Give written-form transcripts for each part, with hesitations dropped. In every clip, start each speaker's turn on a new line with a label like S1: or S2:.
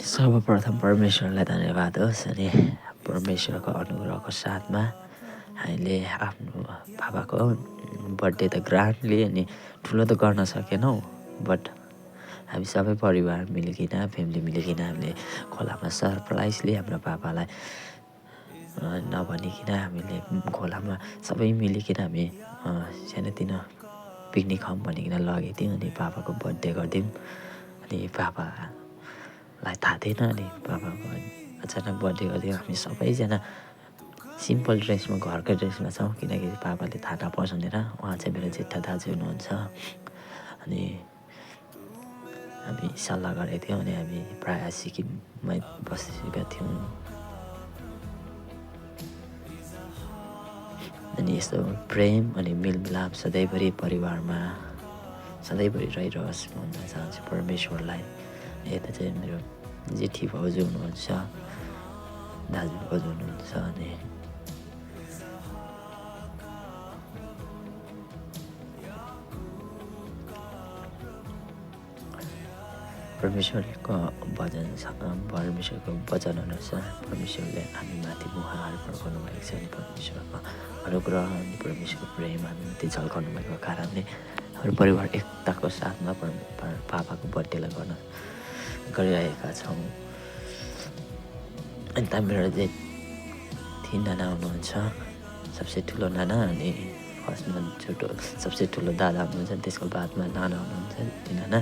S1: सर्वप्रथम परमेश्वरलाई धन्यवाद होस् अनि परमेश्वरको अनुग्रहको साथमा हामीले आफ्नो बाबाको बर्थडे त ग्रान्डली अनि ठुलो त गर्न सकेनौँ, बट हामी सबै परिवार मिलिकन फ्यामिली मिलिकन हामीले खोलामा सरप्राइजली हाम्रो पापालाई नभनिकन हामीले खोलामा सबै मिलिकन हामी सानोतिनो पिकनिक खाऊँ भनिकन लगेको थियौँ अनि पापाको बर्थडे गरिदिउँ। अनि पापालाई थाहा थिएन, अनि पापाको अचानक बर्थडे गरिदिउँ। हामी सबैजना सिम्पल ड्रेसमा घरकै ड्रेसमा छौँ, किनकि पापाले थाहा नपाओस् भनेर। उहाँ चाहिँ मेरो जेठा दाजु हुनुहुन्छ। अनि हामी सल्लाह गरेको थियौँ अनि हामी प्रायः सिक्किममै बसेका थियौँ। अनि यस्तो प्रेम अनि मेलमिलाप सधैँभरि परिवारमा सधैँभरि रहिरहोस् भन्न चाहन्छु परमेश्वरलाई। यता चाहिँ मेरो जेठी भाउजू हुनुहुन्छ, दाजु भाउजू हुनुहुन्छ। अनि परमेश्वरको परमेश्वरको वचन अनुसार परमेश्वरले हामीमाथि मुहार फर्काउनु भएको छ। अनि परमेश्वरको अनुग्रह अनि परमेश्वरको प्रेम हामीमाथि झल्काउनु भएको कारणले हाम्रो परिवार एकताको साथमा पापाको बर्थडेलाई गरिरहेका छौँ। अनि त मेरो चाहिँ 3 नाना हुनुहुन्छ, सबसे ठुलो नाना, अनि फर्स्टमा सबसे ठुलो दादा हुनुहुन्छ, त्यसको बादमा नाना हुनुहुन्छ 3 नाना।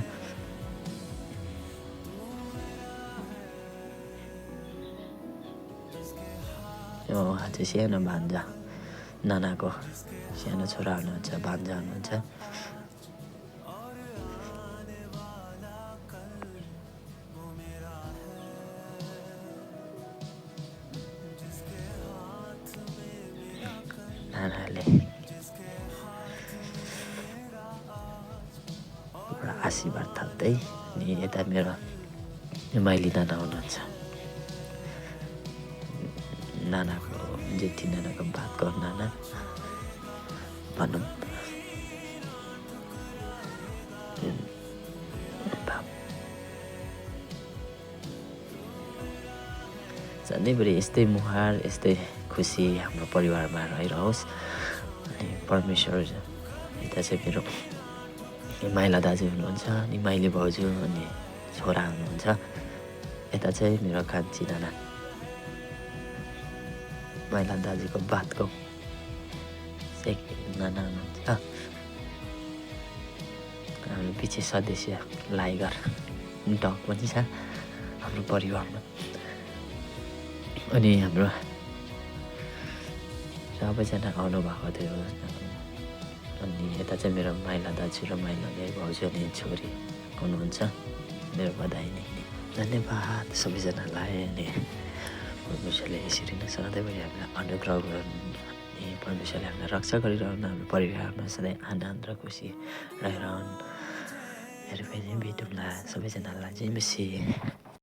S1: उहाँ चाहिँ सानो भान्जा, नानाको सानो छोरा हुनुहुन्छ, भान्जा हुनुहुन्छ। नानाले पुरा आशीर्वाद थाप्दै। अनि यता मेरो माइली नाना हुनुहुन्छ, नानाको जेठी नानाको बातको नाना भनौँ। सधैँभरि यस्तै मुहार यस्तै खुसी हाम्रो परिवारमा रहिरहोस्। अनि परमेश्वर यता चाहिँ मेरो माइला दाजु हुनुहुन्छ, अनि माइली भाउजू अनि छोरा हुनुहुन्छ। यता चाहिँ मेरो कान्छी नाना, माइला दाजुको बातको नाना हुनुहुन्छ। हाम्रो पछि सदस्य लाइगर डग पनि छ हाम्रो परिवारमा। अनि हाम्रो सबैजना आउनुभएको थियो। अनि यता चाहिँ मेरो माइला दाजु र माइला भाउजू अनि छोरी आउनुहुन्छ। मेरो बधाई नै धन्यवाद सबैजनालाई। अनि परमेश्वरले यसरी नै सधैँभरि हामीलाई अनुग्रह गर्नु, अनि परमेश्वरले हामीलाई रक्षा गरिरहनु, हाम्रो परिवारमा सधैँ आनन्द र खुसी रहिरहनु। फेरि भेटौँला सबैजनालाई। जय मसी।